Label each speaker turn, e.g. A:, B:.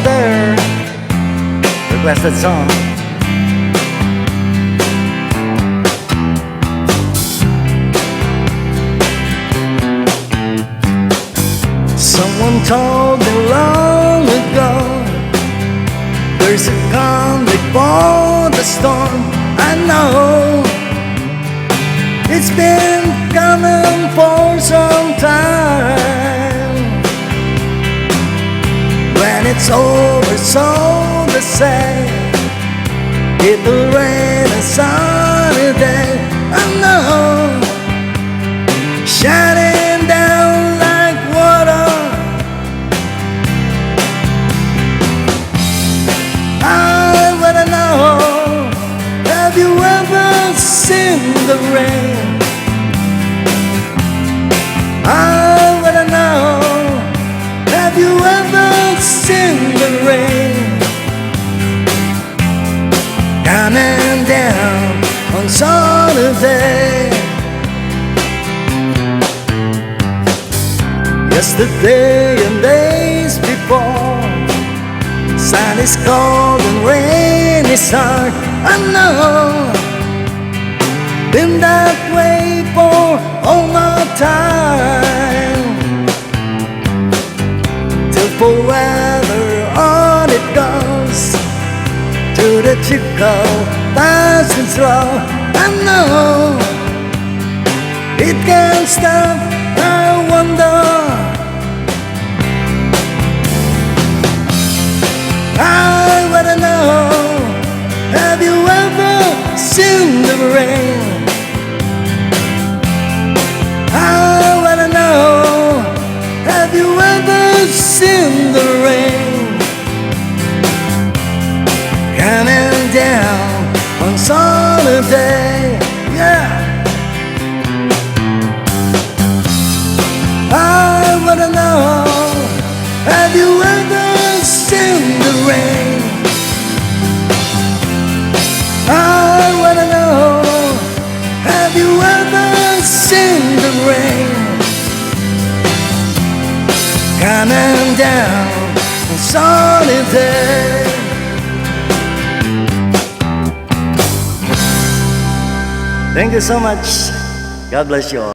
A: all there. Requested song. Someone told me long ago, there's a calm before the storm. I know it's been coming for some time. When it's over, so they say, it will rain a sunny day. I know, shining down like water. I wanna know, have you ever seen the rain? I wanna know, have you ever seen the rain coming down on Saturday? Yesterday and days before, sun is cold and rain is hard. I know, been that way for all my time, till forever on it goes, to the trickle, fast and slow. I know it can't stop. I wonder, I wanna know, have you ever seen the rain? I wanna know, have you ever seen the rain coming down on Saturday? Yeah. I wanna know, have you ever seen the rain? I wanna know, have you ever seen the rain coming down on sunny day? Thank you so much. God bless you all.